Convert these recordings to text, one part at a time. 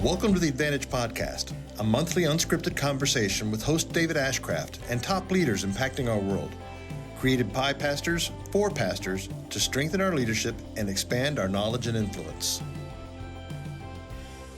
Welcome to the Advantage Podcast, a monthly unscripted conversation with host David Ashcraft and top leaders impacting our world. Created by pastors for pastors to strengthen our leadership and expand our knowledge and influence.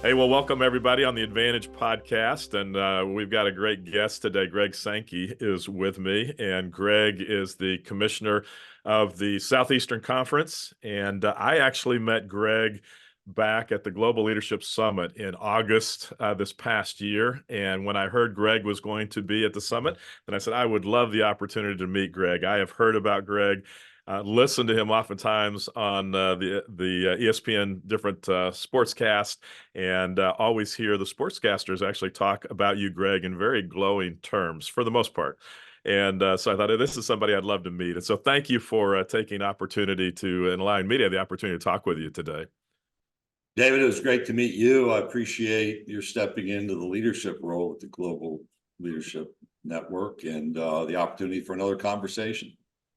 Hey, well, welcome everybody on the Advantage Podcast, and we've got a great guest today. Greg Sankey is with me, and Greg is the commissioner of the Southeastern Conference, and I actually met Greg back at the Global Leadership Summit in August this past year, and when I heard Greg was going to be at the summit, then I said I would love the opportunity to meet Greg. I have heard about Greg. Listen to him oftentimes on the ESPN different sportscast, and always hear the sportscasters actually talk about you, Greg, in very glowing terms for the most part. And so I thought, hey, this is somebody I'd love to meet. And so thank you for taking opportunity to and allowing me to have the opportunity to talk with you today. David, it was great to meet you. I appreciate your stepping into the leadership role at the Global Leadership Network and the opportunity for another conversation.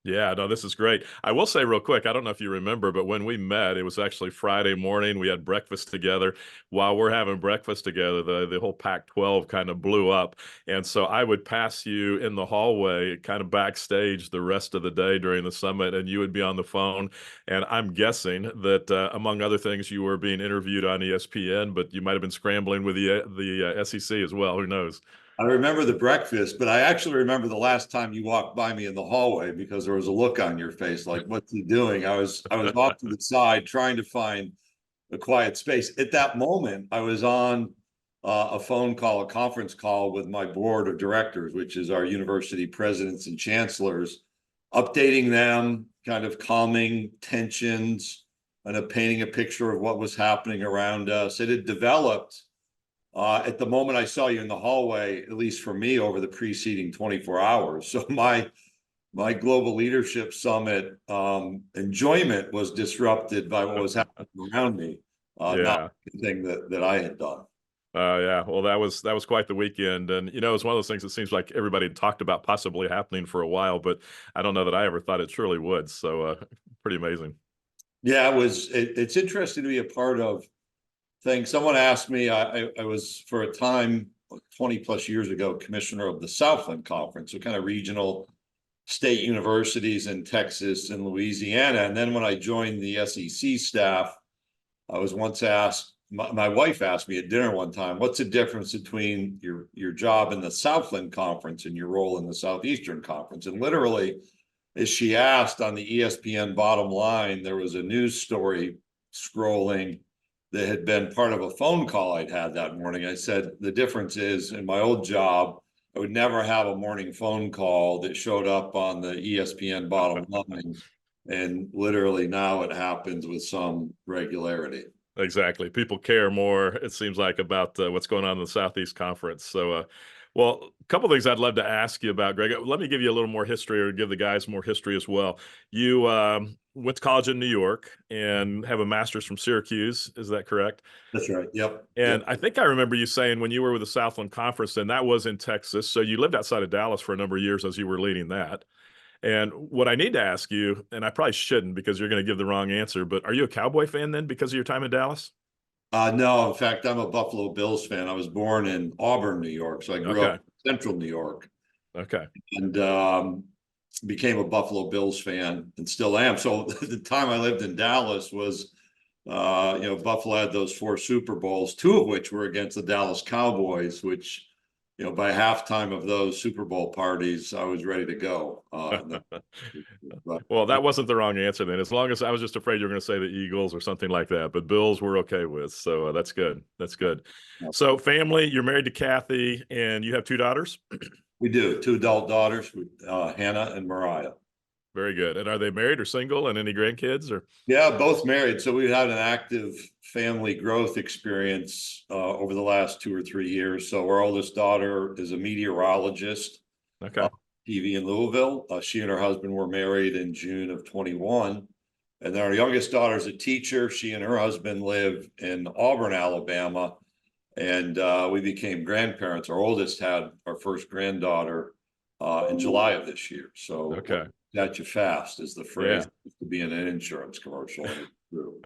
Yeah, no, this is great. I will say real quick, I don't know if you remember, but when we met, it was actually Friday morning. We had breakfast together. While we're having breakfast together, the whole Pac-12 kind of blew up. And so I would pass you in the hallway, kind of backstage the rest of the day during the summit, and you would be on the phone. And I'm guessing that among other things, you were being interviewed on ESPN, but you might have been scrambling with the SEC as well. Who knows? I remember the breakfast, but I actually remember the last time you walked by me in the hallway because there was a look on your face like, what's he doing? I was off to the side trying to find a quiet space. At that moment, I was on a phone call, a conference call with my board of directors, which is our university presidents and chancellors, updating them, kind of calming tensions, kind of painting a picture of what was happening around us. It had developed at the moment I saw you in the hallway, at least for me, over the preceding 24 hours. So my Global Leadership Summit enjoyment was disrupted by what was happening around me, not anything that I had done. Yeah, well, that was quite the weekend, and you know, it's one of those things that seems like everybody had talked about possibly happening for a while, but I don't know that I ever thought it surely would. So, pretty amazing. Yeah, it's interesting to be a part of thing. Someone asked me, I was for a time 20 plus years ago, commissioner of the Southland Conference, so kind of regional state universities in Texas and Louisiana. And then when I joined the SEC staff, I was once asked, my wife asked me at dinner one time, what's the difference between your job in the Southland Conference and your role in the Southeastern Conference? And literally, as she asked on the ESPN bottom line, there was a news story scrolling that had been part of a phone call I'd had that morning. I said, the difference is in my old job, I would never have a morning phone call that showed up on the ESPN bottom line. And literally now it happens with some regularity. Exactly. People care more, it seems like, about what's going on in the Southeast Conference. So, well, a couple of things I'd love to ask you about, Greg. Let me give you a little more history, or give the guys more history as well. You went to college in New York and have a master's from Syracuse. Is that correct? That's right. Yep. And yep. I think I remember you saying when you were with the Southland Conference, and that was in Texas. So you lived outside of Dallas for a number of years as you were leading that. And what I need to ask you, and I probably shouldn't because you're going to give the wrong answer, but are you a Cowboy fan then because of your time in Dallas? No, in fact, I'm a Buffalo Bills fan. I was born in Auburn, New York. So I grew up in central New York. Okay. And became a Buffalo Bills fan and still am. So the time I lived in Dallas was, Buffalo had those 4 Super Bowls, 2 of which were against the Dallas Cowboys, which, by halftime of those Super Bowl parties, I was ready to go. Well, that wasn't the wrong answer then. As long as I was just afraid you were going to say the Eagles or something like that, but Bills we're okay with. So that's good. That's good. So family, you're married to Kathy and you have 2 daughters? We do. 2 adult daughters, Hannah and Mariah. Very good. And are they married or single, and any grandkids? Or yeah, both married. So we've had an active family growth experience over the last 2 or 3 years. So our oldest daughter is a meteorologist. Okay. TV in Louisville. She and her husband were married in June of 21. And then our youngest daughter is a teacher. She and her husband live in Auburn, Alabama. And we became grandparents. Our oldest had our first granddaughter in July of this year. So okay. Got you fast is the phrase to be in an insurance commercial. true.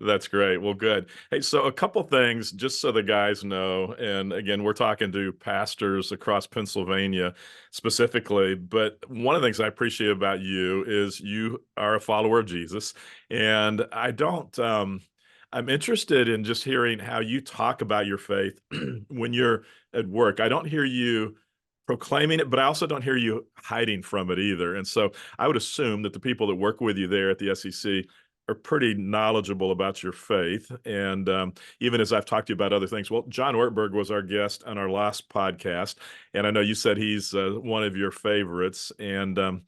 That's great. Well, good. Hey, so a couple things, just so the guys know, and again, we're talking to pastors across Pennsylvania specifically, but one of the things I appreciate about you is you are a follower of Jesus, and I'm interested in just hearing how you talk about your faith when you're at work. I don't hear you proclaiming it, but I also don't hear you hiding from it either. And so I would assume that the people that work with you there at the SEC are pretty knowledgeable about your faith. And even as I've talked to you about other things, well, John Ortberg was our guest on our last podcast, and I know you said he's one of your favorites. And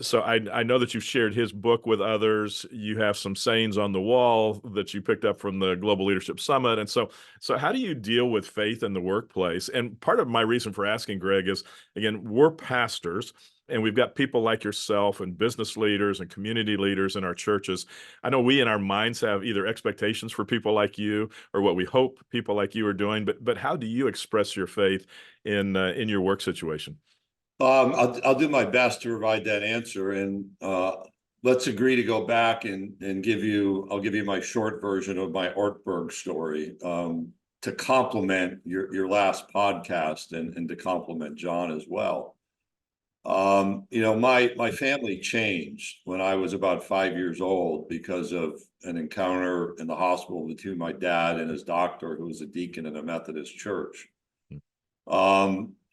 so I know that you've shared his book with others. You have some sayings on the wall that you picked up from the Global Leadership Summit. And so how do you deal with faith in the workplace? And part of my reason for asking, Greg, is, again, we're pastors, and we've got people like yourself and business leaders and community leaders in our churches. I know we in our minds have either expectations for people like you or what we hope people like you are doing, but how do you express your faith in your work situation? I'll do my best to provide that answer, and let's agree to go back and I'll give you my short version of my Ortberg story to complement your last podcast and to complement John as well. My family changed when I was about 5 years old because of an encounter in the hospital between my dad and his doctor, who was a deacon in a Methodist church.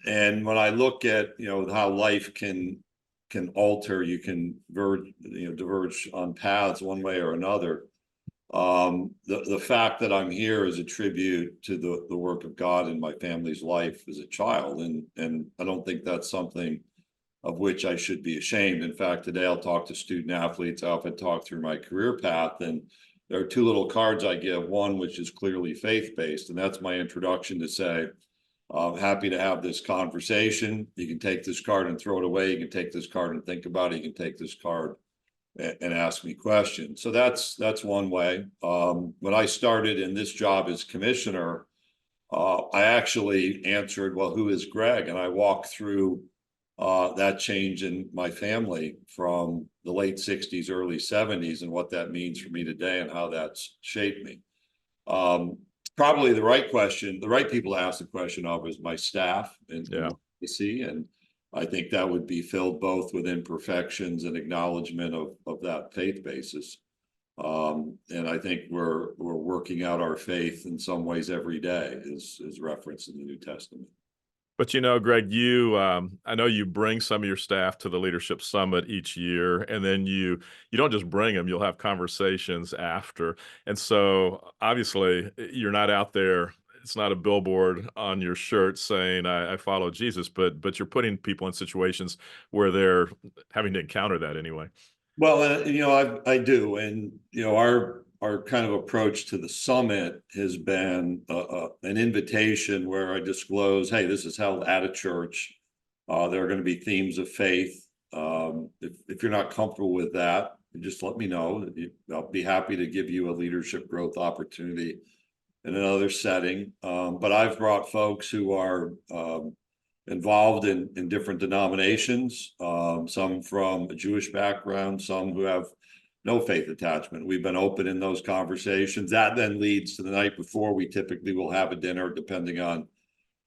And when I look at, how life can alter, you can diverge on paths one way or another. The fact that I'm here is a tribute to the work of God in my family's life as a child. And I don't think that's something of which I should be ashamed. In fact, today I'll talk to student athletes. I often talk through my career path, and there are two little cards I give, one which is clearly faith-based, and that's my introduction to say, I'm happy to have this conversation. You can take this card and throw it away. You can take this card and think about it. You can take this card and ask me questions. So that's one way. When I started in this job as commissioner, I actually answered, well, who is Greg? And I walked through that change in my family from the late 60s, early 70s, and what that means for me today and how that's shaped me. Probably the right people to ask the question of is my staff and I see, and I think that would be filled both with imperfections and acknowledgement of that faith basis. And I think we're working out our faith in some ways every day, is referenced in the New Testament. But Greg, I know you bring some of your staff to the Leadership Summit each year, and then you don't just bring them; you'll have conversations after. And so, obviously, you're not out there. It's not a billboard on your shirt saying "I follow Jesus," but you're putting people in situations where they're having to encounter that anyway. Well, I do, and our kind of approach to the summit has been an invitation where I disclose, hey, this is held at a church. There are going to be themes of faith. If you're not comfortable with that, just let me know. I'll be happy to give you a leadership growth opportunity in another setting. But I've brought folks who are involved in different denominations, some from a Jewish background, some who have no faith attachment. We've been open in those conversations. That then leads to the night before. We typically will have a dinner, depending on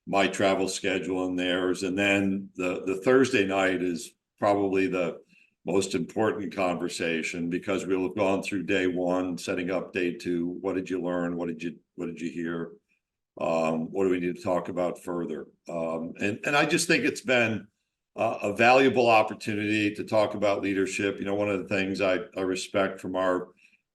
my travel schedule and theirs. And then the Thursday night is probably the most important conversation, because we'll have gone through day one, setting up day two. What did you learn? What did you hear? What do we need to talk about further? And I just think it's been a valuable opportunity to talk about leadership. One of the things I respect from our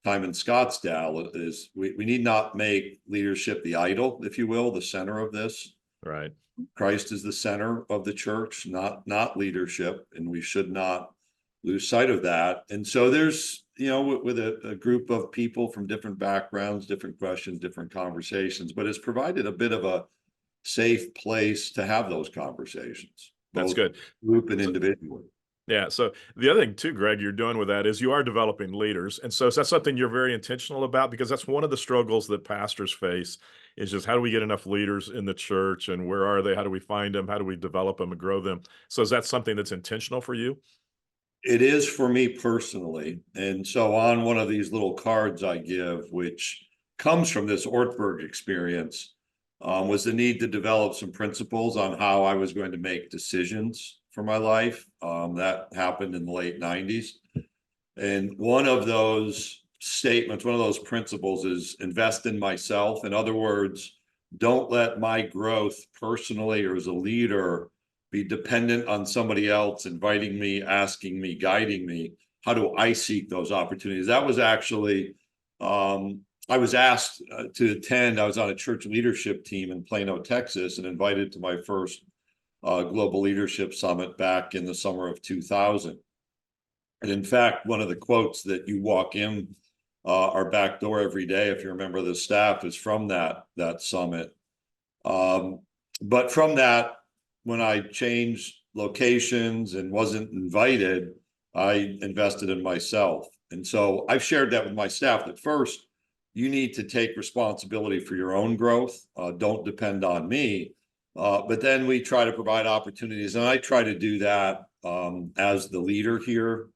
time in Scottsdale is we need not make leadership the idol, if you will, the center of this. Right. Christ is the center of the church, not leadership, and we should not lose sight of that. And so there's, with a group of people from different backgrounds, different questions, different conversations, but it's provided a bit of a safe place to have those conversations. That's good. Group and individually. Yeah. So the other thing too, Greg, you're doing with that is you are developing leaders. And so is that something you're very intentional about? Because that's one of the struggles that pastors face, is just how do we get enough leaders in the church, and where are they? How do we find them? How do we develop them and grow them? So is that something that's intentional for you? It is for me personally. And so on one of these little cards I give, which comes from this Ortberg experience, was the need to develop some principles on how I was going to make decisions for my life. That happened in the late 90s. And one of those statements, one of those principles is invest in myself. In other words, don't let my growth personally or as a leader be dependent on somebody else inviting me, asking me, guiding me. How do I seek those opportunities? That was actually, I was asked to attend. I was on a church leadership team in Plano, Texas, and invited to my first global leadership summit back in the summer of 2000. And in fact, one of the quotes that you walk in our back door every day, if you remember the staff, is from that summit. But from that, when I changed locations and wasn't invited, I invested in myself. And so I've shared that with my staff that first, you need to take responsibility for your own growth. Don't depend on me. But then we try to provide opportunities. And I try to do that as the leader here.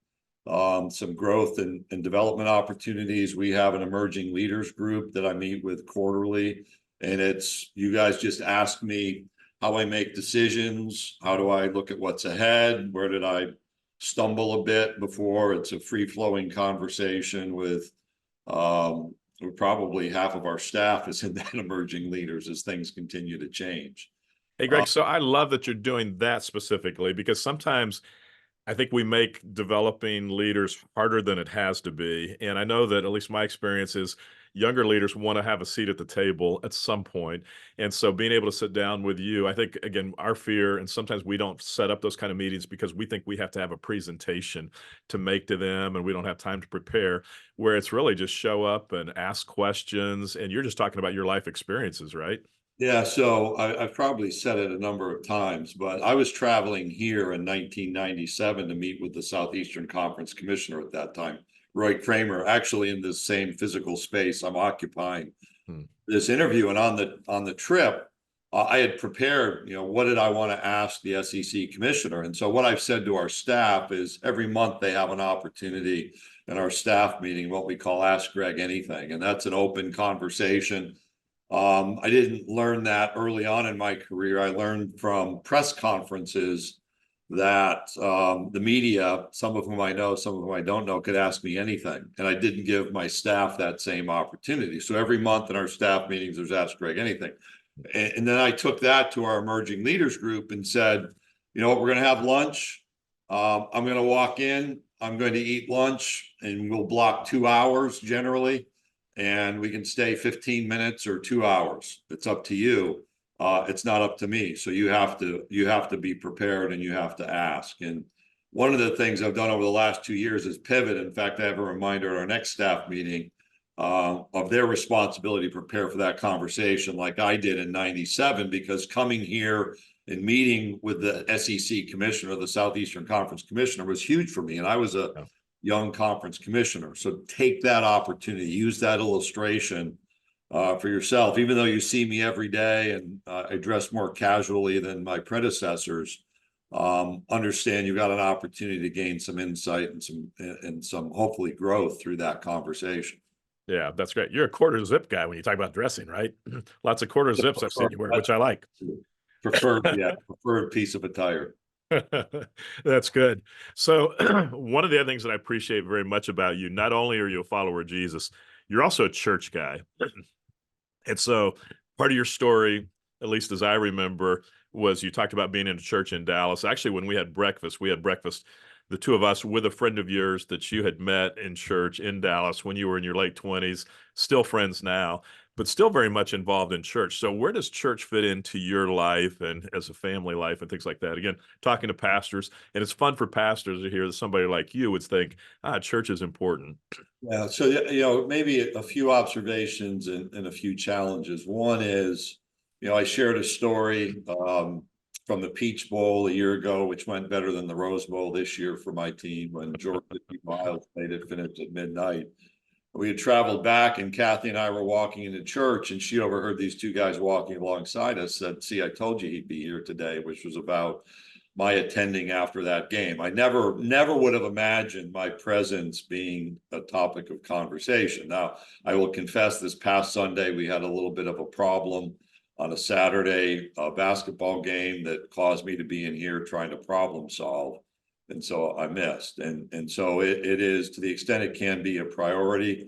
Some growth and development opportunities. We have an emerging leaders group that I meet with quarterly. And it's, you guys just ask me how I make decisions. How do I look at what's ahead? Where did I stumble a bit before? It's a free-flowing conversation with probably half of our staff is in that emerging leaders as things continue to change. Hey, Greg, so I love that you're doing that specifically, because sometimes I think we make developing leaders harder than it has to be. And I know that at least my experience is younger leaders want to have a seat at the table at some point. And so being able to sit down with you, I think, again, our fear, and sometimes we don't set up those kind of meetings because we think we have to have a presentation to make to them and we don't have time to prepare, where it's really just show up and ask questions. And you're just talking about your life experiences, right? Yeah, so I've probably said it a number of times, but I was traveling here in 1997 to meet with the Southeastern Conference commissioner at that time, Roy Kramer, actually in this same physical space I'm occupying this interview. And on the trip, I had prepared, what did I want to ask the SEC commissioner? And so what I've said to our staff is every month they have an opportunity in our staff meeting, what we call Ask Greg Anything. And that's an open conversation. I didn't learn that early on in my career. I learned from press conferences that the media, some of whom I know, some of whom I don't know, could ask me anything. And I didn't give my staff that same opportunity. So every month in our staff meetings, there's Ask Greg Anything. And then I took that to our emerging leaders group and said, you know what, we're going to have lunch. I'm going to walk in, I'm going to eat lunch, and we'll block 2 hours generally. And we can stay 15 minutes or 2 hours. It's up to you. It's not up to me. So you have to be prepared and you have to ask. And one of the things I've done over the last 2 years is pivot. In fact, I have a reminder at our next staff meeting of their responsibility to prepare for that conversation like I did in 97, because coming here and meeting with the SEC commissioner, the Southeastern Conference commissioner, was huge for me. And I was a young conference commissioner. So take that opportunity, use that illustration for yourself. Even though you see me every day and I dress more casually than my predecessors, understand you've got an opportunity to gain some insight and some hopefully growth through that conversation. Yeah, that's great. You're a quarter zip guy when you talk about dressing, right? Lots of quarter zips I've seen you wear, which I like. Preferred piece of attire. That's good. So one of the other things that I appreciate very much about you, not only are you a follower of Jesus, you're also a church guy. And so part of your story, at least as I remember, was you talked about being in a church in Dallas. Actually, when we had breakfast, the two of us, with a friend of yours that you had met in church in Dallas when you were in your late 20s, still friends now, but still very much involved in church. So where does church fit into your life and as a family life and things like that? Again, talking to pastors, and it's fun for pastors to hear that somebody like you would think, church is important. Yeah, so, maybe a few observations and a few challenges. One is, I shared a story from the Peach Bowl a year ago, which went better than the Rose Bowl this year for my team when Georgia Miles made it finish at midnight. We had traveled back, and Kathy and I were walking into church, and she overheard these two guys walking alongside us, said, "See, I told you he'd be here today," which was about my attending after that game. I never would have imagined my presence being a topic of conversation. Now, I will confess, this past Sunday, we had a little bit of a problem on a Saturday basketball game that caused me to be in here trying to problem solve. And so I missed. And so it is, to the extent it can be a priority.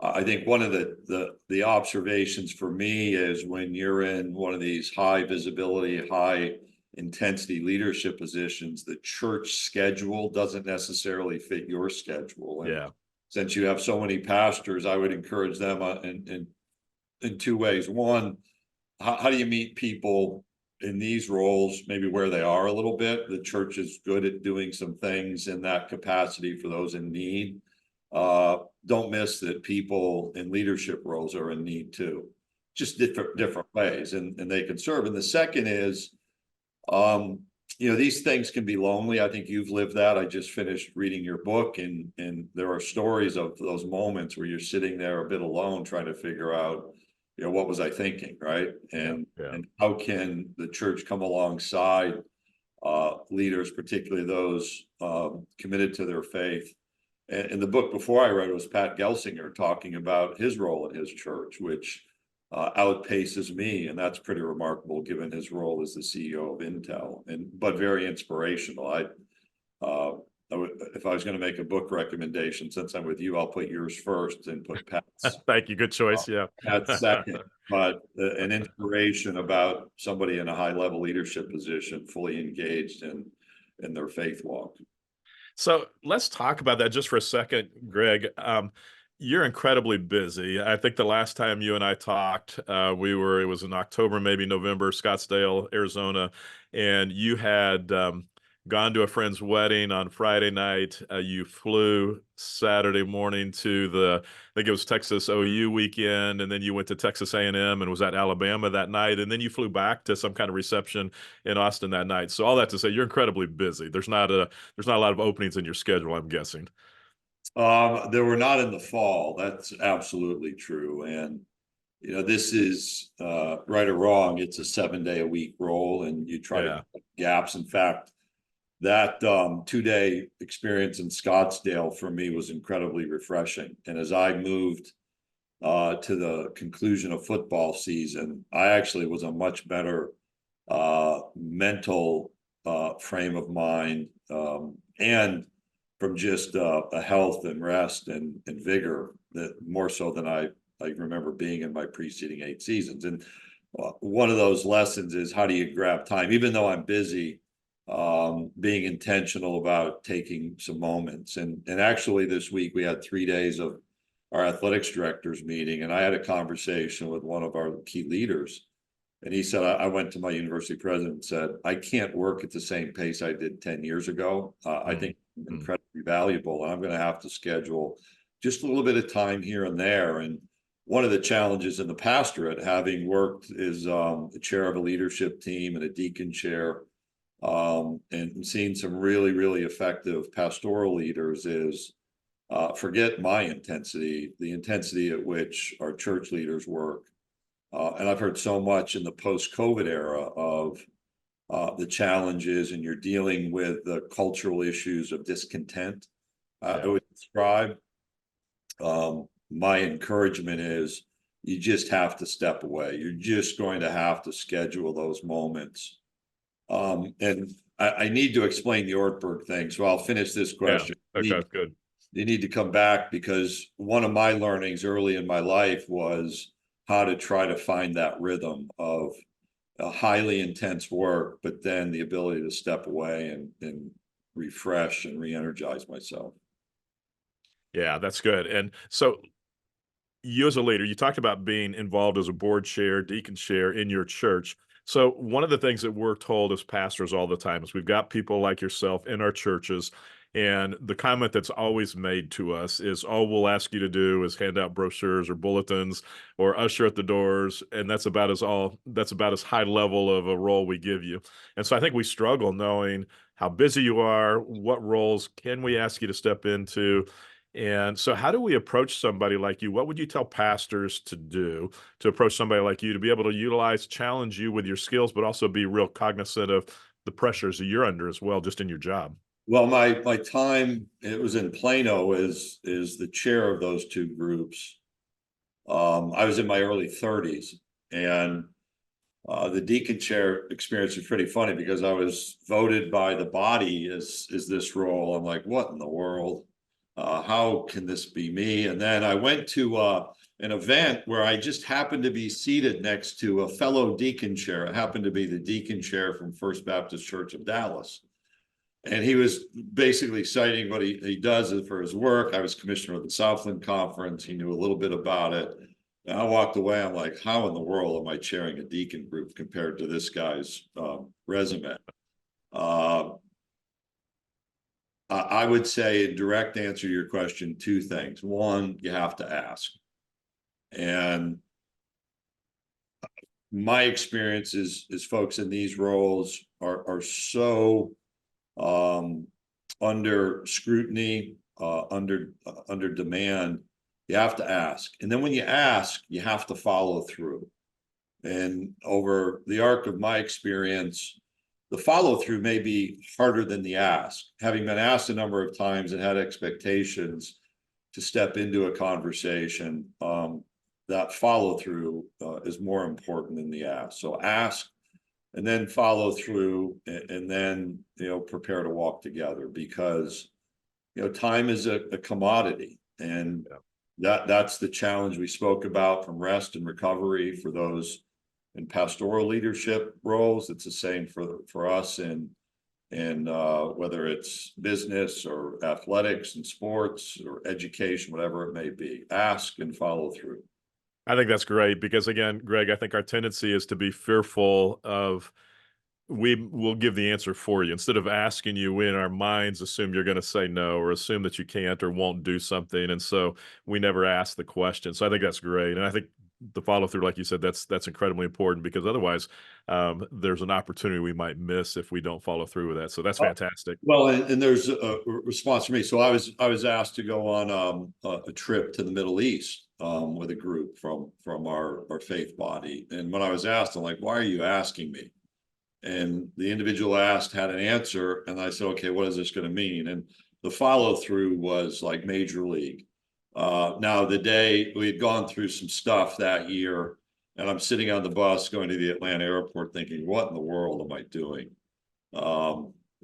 I think one of the observations for me is when you're in one of these high visibility, high intensity leadership positions, the church schedule doesn't necessarily fit your schedule. And Yeah. since you have so many pastors, I would encourage them in two ways. One, how do you meet people in these roles, maybe where they are a little bit? The church is good at doing some things in that capacity for those in need. Don't miss that people in leadership roles are in need too, just different ways, and they can serve. And the second is, these things can be lonely. I think you've lived that. I just finished reading your book, and there are stories of those moments where you're sitting there a bit alone trying to figure out, what was I thinking, right? And how can the church come alongside leaders, particularly those committed to their faith? And the book before I read was Pat Gelsinger talking about his role in his church, which outpaces me, and that's pretty remarkable given his role as the CEO of Intel, but very inspirational. If I was going to make a book recommendation, since I'm with you, I'll put yours first and put Pat's. Thank you. Good choice. Yeah. Pat's second, but an inspiration about somebody in a high level leadership position, fully engaged in their faith walk. So let's talk about that just for a second, Greg. You're incredibly busy. I think the last time you and I talked, it was in October, maybe November, Scottsdale, Arizona, and you had gone to a friend's wedding on Friday night. You flew Saturday morning to I think it was Texas OU weekend, and then you went to Texas A&M and was at Alabama that night, and then you flew back to some kind of reception in Austin that night. So all that to say, you're incredibly busy. There's not a lot of openings in your schedule, I'm guessing. There were not in the fall. That's absolutely true. And this is right or wrong, it's a 7-day-a-week role, and you try to put gaps. In fact, that 2-day experience in Scottsdale for me was incredibly refreshing. And as I moved to the conclusion of football season, I actually was a much better mental frame of mind, and from just a health and rest and vigor, that more so than I remember being in my preceding 8 seasons. And one of those lessons is, how do you grab time, even though I'm busy, being intentional about taking some moments. And actually this week we had 3 days of our athletics directors meeting, and I had a conversation with one of our key leaders, and he said, I went to my university president and said, I can't work at the same pace I did 10 years ago. I think incredibly valuable, and I'm going to have to schedule just a little bit of time here and there. And one of the challenges in the pastorate, having worked as the chair of a leadership team and a deacon chair, and seeing some really, really effective pastoral leaders, is forget my intensity, the intensity at which our church leaders work. And I've heard so much in the post-COVID era of the challenges, and you're dealing with the cultural issues of discontent. I would describe, my encouragement is, you just have to step away. You're just going to have to schedule those moments. And I need to explain the Ortberg thing, so I'll finish this question. Yeah. Okay, good. You need to come back, because one of my learnings early in my life was how to try to find that rhythm of a highly intense work, but then the ability to step away and refresh and re-energize myself. Yeah, that's good. And so you as a leader, you talked about being involved as a board chair, deacon chair in your church. So one of the things that we're told as pastors all the time is we've got people like yourself in our churches, and the comment that's always made to us is, all we'll ask you to do is hand out brochures or bulletins or usher at the doors, and that's about as high level of a role we give you. And so I think we struggle knowing how busy you are, what roles can we ask you to step into. And so how do we approach somebody like you? What would you tell pastors to do to approach somebody like you, to be able to challenge you with your skills, but also be real cognizant of the pressures that you're under as well, just in your job. Well, my time, it was in Plano, is the chair of those two groups. I was in my early 30s, and the deacon chair experience was pretty funny because I was voted by the body as this role. I'm like, what in the world? How can this be me? And then I went to an event where I just happened to be seated next to a fellow deacon chair. It happened to be the deacon chair from First Baptist Church of Dallas. And he was basically citing what he does for his work. I was commissioner of the Southland Conference. He knew a little bit about it. And I walked away. I'm like, how in the world am I chairing a deacon group compared to this guy's resume? I would say, in direct answer to your question, two things. One, you have to ask. And my experience is folks in these roles are so under scrutiny, under demand. You have to ask. And then when you ask, you have to follow through. And over the arc of my experience, the follow through may be harder than the ask. Having been asked a number of times and had expectations to step into a conversation, that follow through is more important than the ask. So ask, and then follow through, and then, prepare to walk together, because, time is a commodity. And that's the challenge we spoke about, from rest and recovery for those in pastoral leadership roles. It's the same for us in whether it's business or athletics and sports or education, whatever it may be. Ask and follow through. I think that's great because, again, Greg, I think our tendency is to be fearful of, we will give the answer for you. Instead of asking you, we in our minds assume you're going to say no, or assume that you can't or won't do something. And so we never ask the question. So I think that's great. And I think the follow through, like you said, that's incredibly important, because otherwise there's an opportunity we might miss if we don't follow through with that. So that's fantastic. Well, and there's a response from me. So I was asked to go on a trip to the Middle East with a group from our faith body. And when I was asked, I'm like, why are you asking me? And the individual asked had an answer, and I said, okay, what is this going to mean? And the follow through was like major league. Now, the day we had gone through some stuff that year, and I'm sitting on the bus going to the Atlanta airport thinking, what in the world am I doing?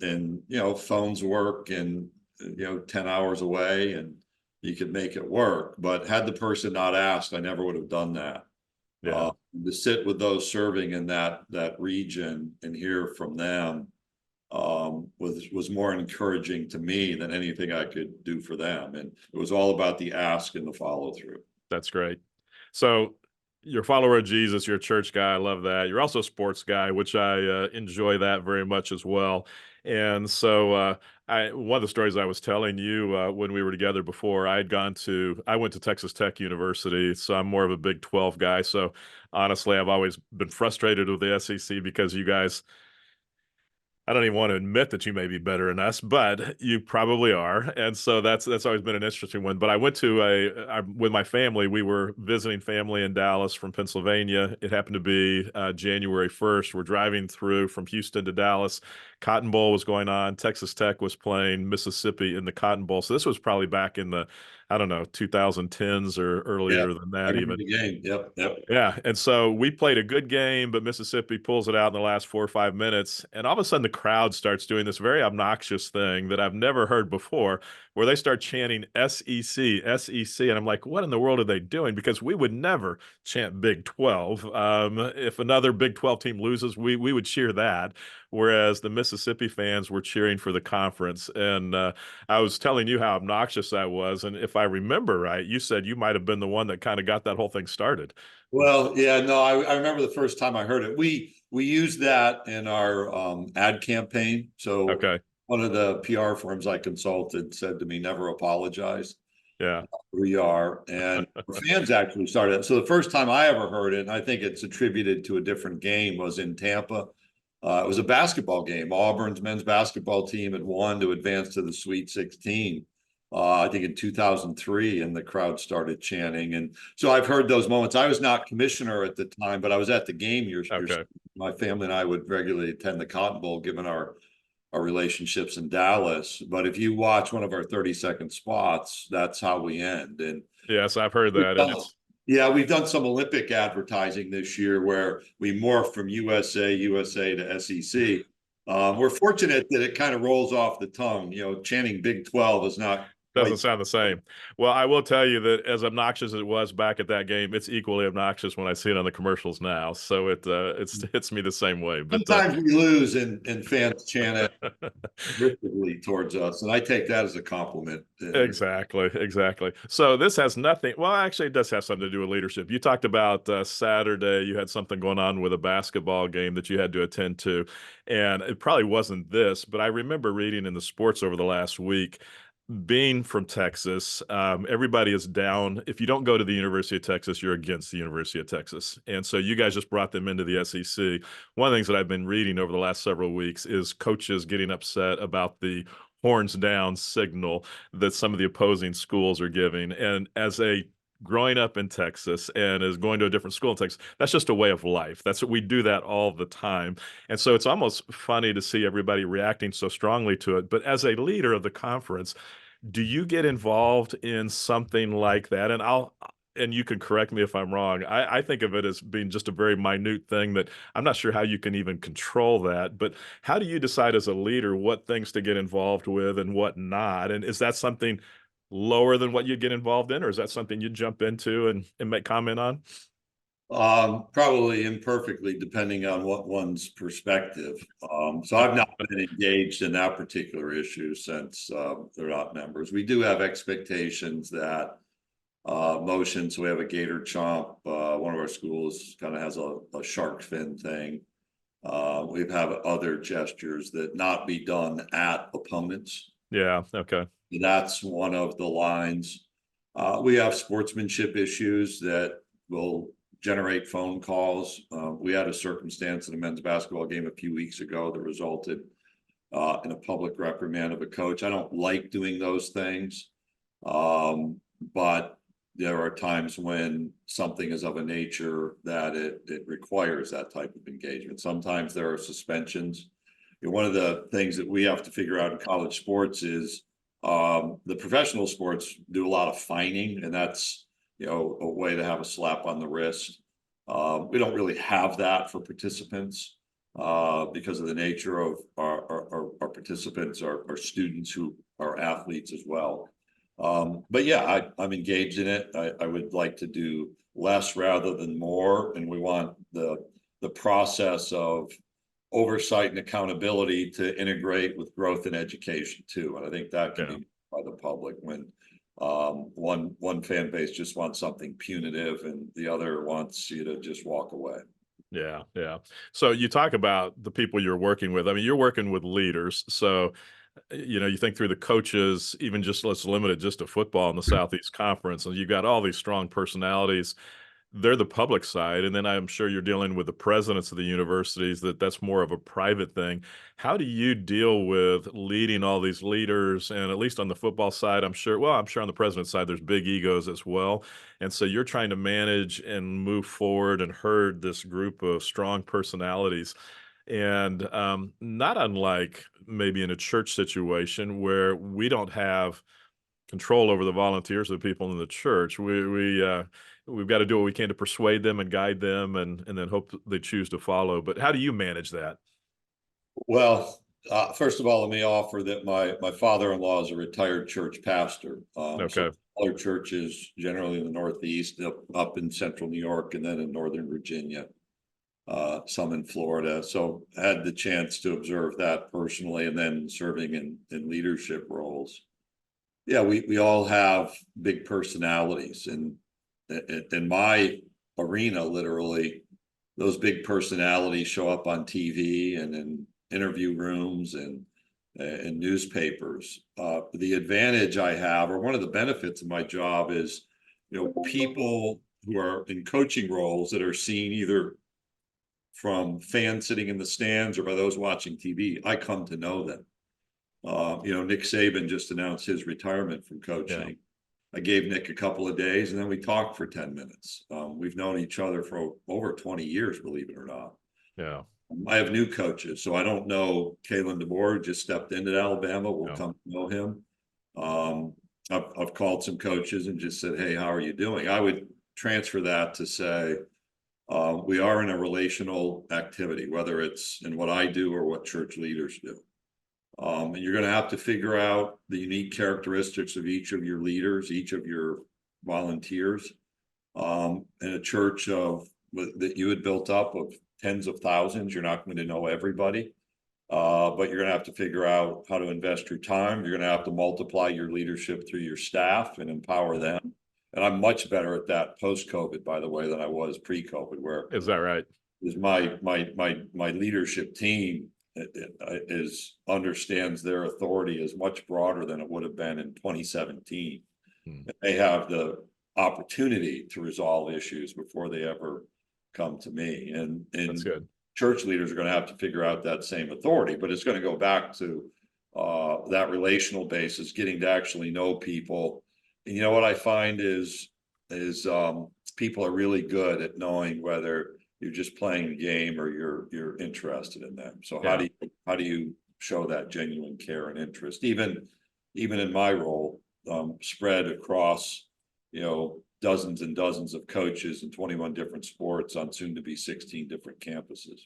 And, phones work, and, 10 hours away, and you could make it work. But had the person not asked, I never would have done that. Yeah. To sit with those serving in that region and hear from them was more encouraging to me than anything I could do for them. And it was all about the ask and the follow through. That's great. So you're a follower of Jesus, you're a church guy. I love that. You're also a sports guy, which I enjoy that very much as well. And so one of the stories I was telling you when we were together before, I went to Texas Tech University, so I'm more of a Big 12 guy. So honestly, I've always been frustrated with the SEC because you guys, I don't even want to admit that you may be better than us, but you probably are. And so that's always been an interesting one. But I went to with my family, we were visiting family in Dallas from Pennsylvania. It happened to be January 1st. We're driving through from Houston to Dallas. Cotton Bowl was going on. Texas Tech was playing Mississippi in the Cotton Bowl. So this was probably back in the, 2010s or earlier than that even. The game. Yep. Yeah. And so we played a good game, but Mississippi pulls it out in the last 4 or 5 minutes. And all of a sudden the crowd starts doing this very obnoxious thing that I've never heard before, where they start chanting SEC, SEC. And I'm like, what in the world are they doing? Because we would never chant Big 12. If another Big 12 team loses, we would cheer that. Whereas the Mississippi fans were cheering for the conference. And I was telling you how obnoxious that was. And if I remember right, you said you might have been the one that kind of got that whole thing started. Well, yeah, no, I remember the first time I heard it. We used that in our ad campaign. So okay. One of the PR firms I consulted said to me, never apologize. Yeah. We are. And fans actually started. So the first time I ever heard it, and I think it's attributed to a different game, was in Tampa. It was a basketball game. Auburn's men's basketball team had won to advance to the Sweet 16. I think in 2003, and the crowd started chanting. And so I've heard those moments. I was not commissioner at the time, but I was at the game. Okay. My family and I would regularly attend the Cotton Bowl, given our relationships in Dallas. But if you watch one of our 30-second spots, that's how we end. And Yes, I've heard that. And it's yeah, we've done some Olympic advertising this year where we morph from USA to SEC. We're fortunate that it kind of rolls off the tongue. Chanting Big 12 is not doesn't quite. sound the same. Well, I will tell you that as obnoxious as it was back at that game, it's equally obnoxious when I see it on the commercials now. So it hits me the same way. But Sometimes we lose and fans chant it terrifically towards us, and I take that as a compliment. Exactly. So this has nothing. Well, actually, it does have something to do with leadership. You talked about Saturday. You had something going on with a basketball game that you had to attend to, and it probably wasn't this, but I remember reading in the sports over the last week. Being from Texas, everybody is down. If you don't go to the University of Texas, you're against the University of Texas. And so you guys just brought them into the SEC. One of the things that I've been reading over the last several weeks is coaches getting upset about the horns down signal that some of the opposing schools are giving. And as a growing up in Texas and is going to a different school in Texas, that's just a way of life. That's what we do that all the time. And so it's almost funny to see everybody reacting so strongly to it. But as a leader of the conference, do you get involved in something like that? And you can correct me if I'm wrong. I think of it as being just a very minute thing that I'm not sure how you can even control that. But how do you decide as a leader what things to get involved with and what not? And is that something lower than what you get involved in, or is that something you jump into and make comment on? Probably imperfectly, depending on what one's perspective. So I've not been engaged in that particular issue since they're not members. We do have expectations that motion. So we have a gator chomp. One of our schools kind of has a shark fin thing. We have other gestures that not be done at opponents. Yeah. Okay. That's one of the lines. We have sportsmanship issues that will generate phone calls. We had a circumstance in a men's basketball game a few weeks ago that resulted in a public reprimand of a coach. I don't like doing those things, but there are times when something is of a nature that it requires that type of engagement. Sometimes there are suspensions. One of the things that we have to figure out in college sports is the professional sports do a lot of fining, and that's a way to have a slap on the wrist. We don't really have that for participants because of the nature of our participants are students who are athletes as well. But yeah, I'm engaged in it. I would like to do less rather than more, and we want the process of oversight and accountability to integrate with growth and education too. And I think that can be by the public when one fan base just wants something punitive and the other wants you to just walk away. Yeah. So you talk about the people you're working with. I mean, you're working with leaders. So, you think through the coaches, even just let's limit it just to football in the Southeast Conference, and you've got all these strong personalities. They're the public side, and then I'm sure you're dealing with the presidents of the universities. That's more of a private thing. How do you deal with leading all these leaders? And at least on the football side, I'm sure on the president's side, there's big egos as well. And so you're trying to manage and move forward and herd this group of strong personalities. And not unlike maybe in a church situation where we don't have control over the volunteers of the people in the church. We've got to do what we can to persuade them and guide them and then hope they choose to follow. But how do you manage that? Well, first of all, let me offer that my father-in-law is a retired church pastor. Okay. So other churches, generally in the Northeast, up in central New York, and then in Northern Virginia, some in Florida. So I had the chance to observe that personally, and then serving in leadership roles. Yeah, we all have big personalities, and in my arena, literally, those big personalities show up on TV and in interview rooms and newspapers. The advantage I have, or one of the benefits of my job, is people who are in coaching roles that are seen either from fans sitting in the stands or by those watching TV. I come to know them. Nick Saban just announced his retirement from coaching. Yeah. I gave Nick a couple of days and then we talked for 10 minutes. We've known each other for over 20 years, believe it or not. Yeah. I have new coaches, so I don't know. Kalen DeBoer just stepped into Alabama. We'll come to know him. I've called some coaches and just said, hey, how are you doing? I would transfer that to say, we are in a relational activity, whether it's in what I do or what church leaders do. And you're going to have to figure out the unique characteristics of each of your leaders, each of your volunteers. In a church that you had built up of tens of thousands, you're not going to know everybody, but you're going to have to figure out how to invest your time. You're going to have to multiply your leadership through your staff and empower them. And I'm much better at that post-COVID, by the way, than I was pre-COVID. Where is that right? Is my leadership team understands their authority is much broader than it would have been in 2017. They have the opportunity to resolve issues before they ever come to me. And That's good. Church leaders are going to have to figure out that same authority, but it's going to go back to that relational basis, getting to actually know people. And you know what I find is people are really good at knowing whether you're just playing the game or you're interested in them. So how do you show that genuine care and interest, even in my role, spread across, dozens and dozens of coaches in 21 different sports on soon to be 16 different campuses.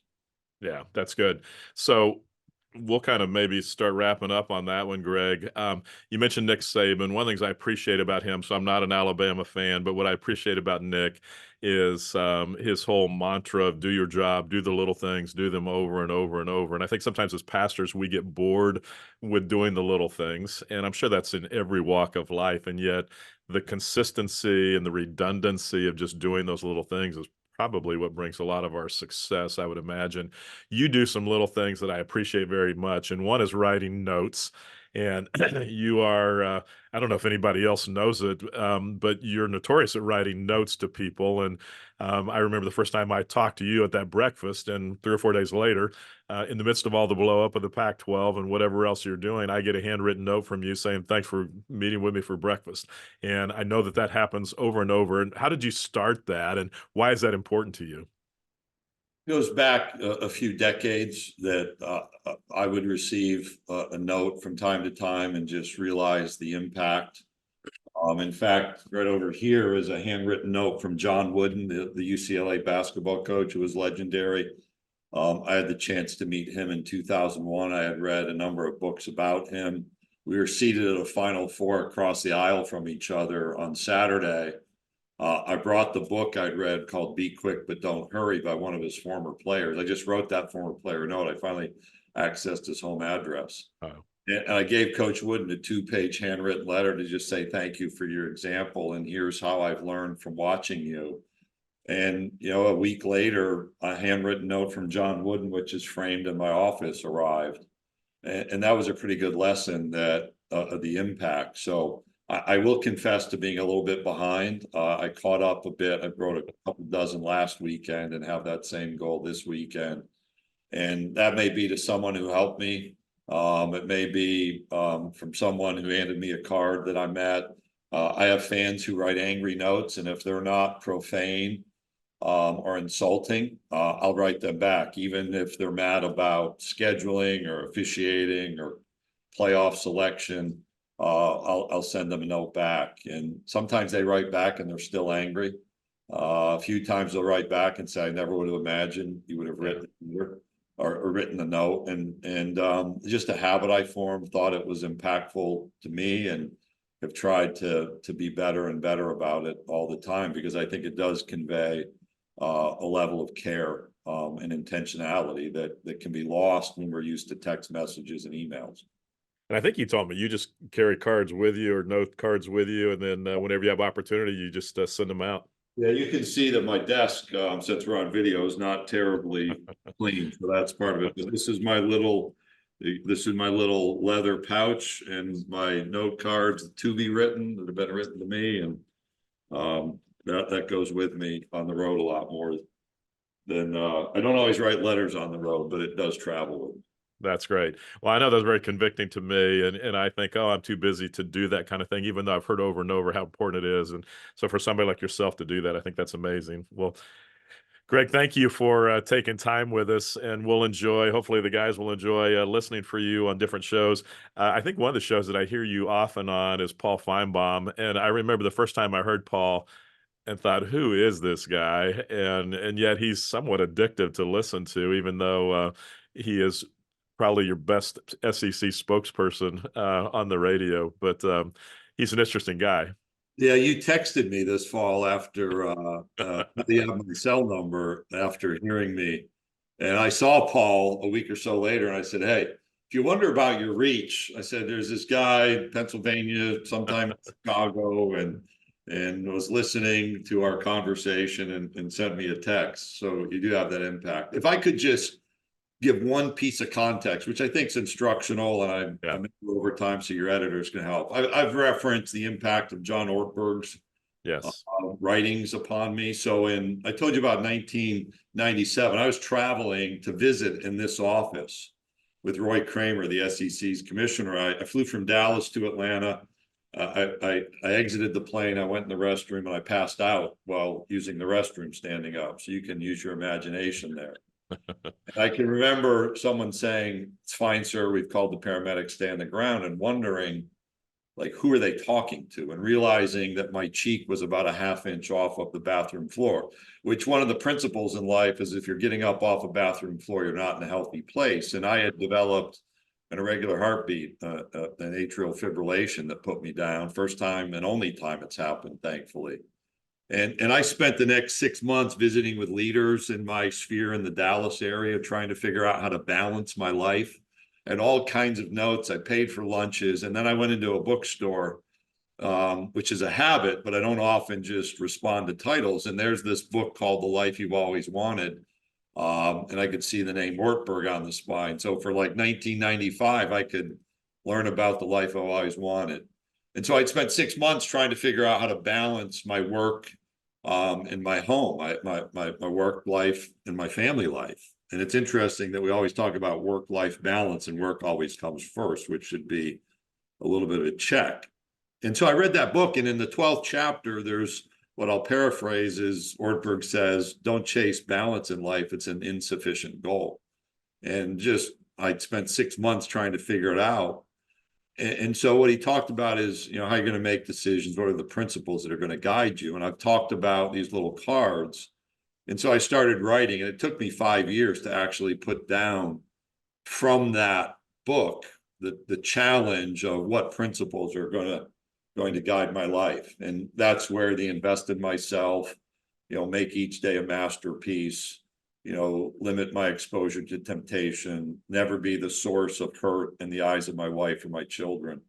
Yeah, that's good. So we'll kind of maybe start wrapping up on that one, Greg. You mentioned Nick Saban. One of the things I appreciate about him, so I'm not an Alabama fan, but what I appreciate about Nick is his whole mantra of do your job, do the little things, do them over and over and over. And I think sometimes as pastors, we get bored with doing the little things. And I'm sure that's in every walk of life. And yet the consistency and the redundancy of just doing those little things is probably what brings a lot of our success, I would imagine. You do some little things that I appreciate very much, and one is writing notes. And you are, I don't know if anybody else knows it, but you're notorious at writing notes to people. And I remember the first time I talked to you at that breakfast, and 3 or 4 days later, in the midst of all the blow up of the Pac-12 and whatever else you're doing, I get a handwritten note from you saying, thanks for meeting with me for breakfast. And I know that happens over and over. And how did you start that? And why is that important to you? Goes back a few decades that I would receive a note from time to time and just realize the impact. In fact, right over here is a handwritten note from John Wooden, the UCLA basketball coach who was legendary. I had the chance to meet him in 2001. I had read a number of books about him. We were seated at a Final Four across the aisle from each other on Saturday. I brought the book I'd read called Be Quick But Don't Hurry by one of his former players. I just wrote that former player note. I finally accessed his home address. Oh. And I gave Coach Wooden a 2-page handwritten letter to just say, thank you for your example. And here's how I've learned from watching you. And, a week later, a handwritten note from John Wooden, which is framed in my office, arrived. And that was a pretty good lesson that of the impact. So I will confess to being a little bit behind. I caught up a bit. I wrote a couple dozen last weekend and have that same goal this weekend. And that may be to someone who helped me. It may be from someone who handed me a card that I met. I have fans who write angry notes, and if they're not profane or insulting, I'll write them back, even if they're mad about scheduling or officiating or playoff selection. I'll send them a note back, and sometimes they write back and they're still angry. A few times they'll write back and say, I never would have imagined you would have written or written the note. And just a habit I formed, thought it was impactful to me, and have tried to be better and better about it all the time, because I think it does convey a level of care and intentionality that can be lost when we're used to text messages and emails. And I think you told me you just carry cards with you or note cards with you, and then whenever you have opportunity, you just send them out. Yeah, you can see that my desk, since we're on video, is not terribly clean, so that's part of it. But this is my little leather pouch and my note cards to be written that have been written to me, and that goes with me on the road a lot more than I don't always write letters on the road, but it does travel with me. That's great. Well, I know that's very convicting to me, and I think, oh, I'm too busy to do that kind of thing, even though I've heard over and over how important it is. And so for somebody like yourself to do that, I think that's amazing. Well, Greg, thank you for taking time with us, and we'll enjoy, hopefully the guys will enjoy listening for you on different shows. I think one of the shows that I hear you often on is Paul Feinbaum, and I remember the first time I heard Paul and thought, who is this guy? And yet he's somewhat addictive to listen to, even though he is probably your best SEC spokesperson on the radio. But he's an interesting guy. Yeah, you texted me this fall after you have my cell number after hearing me. And I saw Paul a week or so later, and I said, hey, if you wonder about your reach, I said, there's this guy in Pennsylvania, sometime in Chicago, and was listening to our conversation and sent me a text. So you do have that impact. If I could just give one piece of context, which I think is instructional, and I'm over time, so your editors can help. I've referenced the impact of John Ortberg's writings upon me. So I told you about 1997, I was traveling to visit in this office with Roy Kramer, the SEC's commissioner. I flew from Dallas to Atlanta. I exited the plane. I went in the restroom and I passed out while using the restroom standing up. So you can use your imagination there. I can remember someone saying, it's fine, sir, we've called the paramedics, stay on the ground, and wondering, like, who are they talking to? And realizing that my cheek was about a half-inch off of the bathroom floor, which one of the principles in life is if you're getting up off a bathroom floor, you're not in a healthy place. And I had developed an irregular heartbeat, an atrial fibrillation that put me down. First time and only time it's happened, thankfully. And I spent the next 6 months visiting with leaders in my sphere in the Dallas area, trying to figure out how to balance my life, and all kinds of notes. I paid for lunches. And then I went into a bookstore, which is a habit, but I don't often just respond to titles. And there's this book called The Life You've Always Wanted. And I could see the name Ortberg on the spine. So for like 1995, I could learn about the life I've always wanted. And so I'd spent 6 months trying to figure out how to balance my work in my home, my work life and my family life. And it's interesting that we always talk about work-life balance, and work always comes first, which should be a little bit of a check. And so I read that book, and in the 12th chapter, there's what I'll paraphrase is Ortberg says, don't chase balance in life. It's an insufficient goal. And I'd spent 6 months trying to figure it out. And so what he talked about is, how you're going to make decisions, what are the principles that are going to guide you. And I've talked about these little cards. And so I started writing, and it took me 5 years to actually put down from that book the challenge of what principles are going to guide my life. And that's where the invest in myself, make each day a masterpiece, limit my exposure to temptation, never be the source of hurt in the eyes of my wife or my children.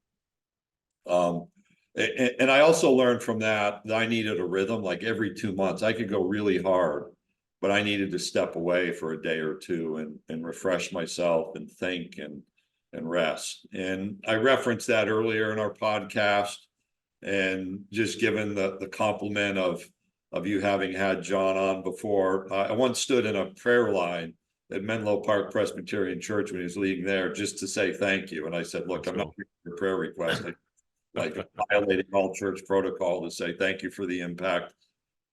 And I also learned from that I needed a rhythm. Like every 2 months, I could go really hard, but I needed to step away for a day or two and refresh myself and think and rest. And I referenced that earlier in our podcast, and just given the compliment of you having had John on before. I once stood in a prayer line at Menlo Park Presbyterian Church when he was leading there just to say thank you. And I said, look, I'm not here for a prayer request. Like violating all church protocol to say thank you for the impact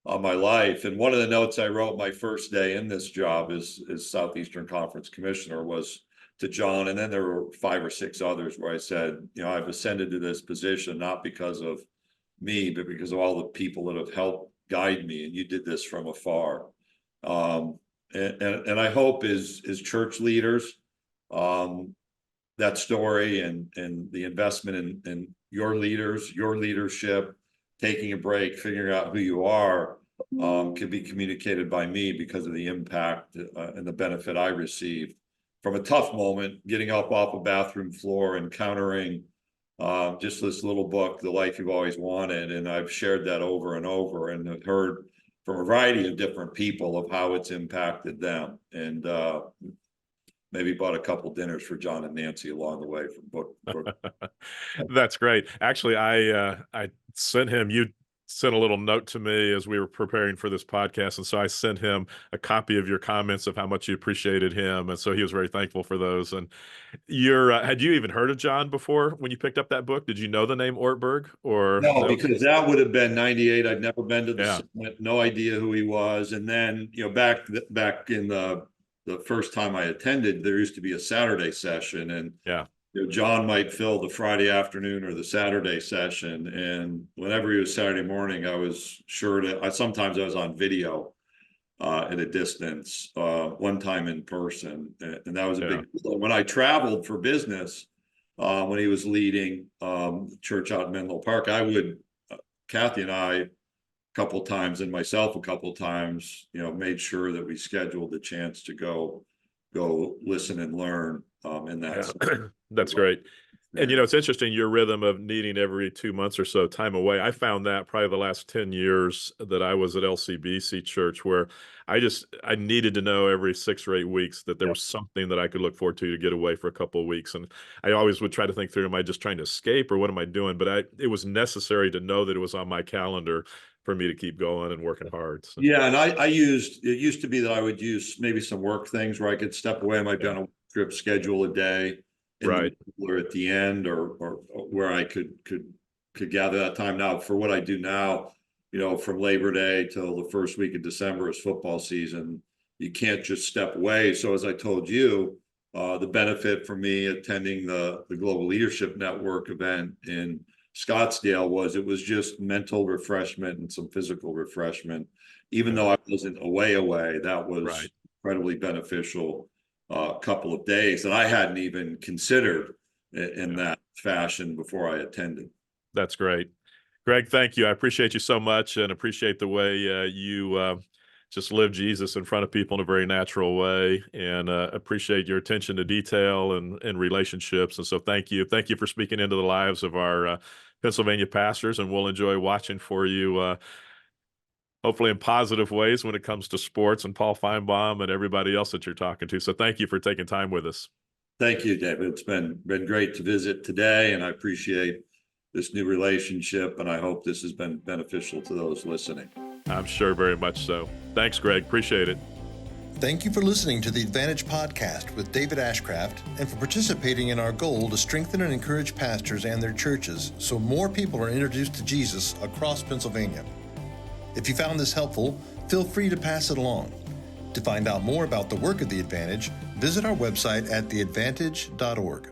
on my life. And one of the notes I wrote my first day in this job as Southeastern Conference Commissioner was to John. And then there were 5 or 6 others where I said, I've ascended to this position, not because of me, but because of all the people that have helped guide me, and you did this from afar. And I hope as church leaders, that story and the investment in your leaders, your leadership, taking a break, figuring out who you are, can be communicated by me because of the impact and the benefit I received from a tough moment, getting up off a bathroom floor, encountering just this little book, The Life You've Always Wanted. And I've shared that over and over, and have heard from a variety of different people of how it's impacted them. And maybe bought a couple dinners for John and Nancy along the way from book. That's great. Actually, I sent him, you sent a little note to me as we were preparing for this podcast. And so I sent him a copy of your comments of how much you appreciated him. And so he was very thankful for those. And had you even heard of John before when you picked up that book? Did you know the name Ortberg or No, no? because that would have been 98. I'd never been to the Yeah. summit, no idea who he was. And then, back in the first time I attended, there used to be a Saturday session, and Yeah. John might fill the Friday afternoon or the Saturday session. And whenever he was Saturday morning, I was sure sometimes I was on video at a distance, one time in person. And that was a big deal. When I traveled for business, when he was leading church out in Menlo Park, I would, Kathy and I, a couple times, and myself a couple times, made sure that we scheduled the chance to go listen and learn in that. Yeah. That's great. And, it's interesting, your rhythm of needing every 2 months or so time away. I found that probably the last 10 years that I was at LCBC Church, where I needed to know every 6 or 8 weeks that there was something that I could look forward to get away for a couple of weeks. And I always would try to think through, am I just trying to escape or what am I doing? But it was necessary to know that it was on my calendar for me to keep going and working hard. So. Yeah. And it used to be that I would use maybe some work things where I could step away. I might be on a trip, schedule a day. Right. Or at the end, or where I could gather that time. Now, for what I do now, from Labor Day till the first week of December is football season. You can't just step away. So as I told you, the benefit for me attending the Global Leadership Network event in Scottsdale was just mental refreshment and some physical refreshment. Even though I wasn't away, that was incredibly beneficial. Couple of days that I hadn't even considered in that fashion before I attended. That's great. Greg, thank you. I appreciate you so much and appreciate the way you just live Jesus in front of people in a very natural way, and appreciate your attention to detail and relationships. And so thank you. Thank you for speaking into the lives of our Pennsylvania pastors, and we'll enjoy watching for you hopefully in positive ways when it comes to sports and Paul Feinbaum and everybody else that you're talking to. So thank you for taking time with us. Thank you, David. It's been great to visit today, and I appreciate this new relationship, and I hope this has been beneficial to those listening. I'm sure very much so. Thanks, Greg. Appreciate it. Thank you for listening to the Advantage Podcast with David Ashcraft and for participating in our goal to strengthen and encourage pastors and their churches so more people are introduced to Jesus across Pennsylvania. If you found this helpful, feel free to pass it along. To find out more about the work of The Advantage, visit our website at theadvantage.org.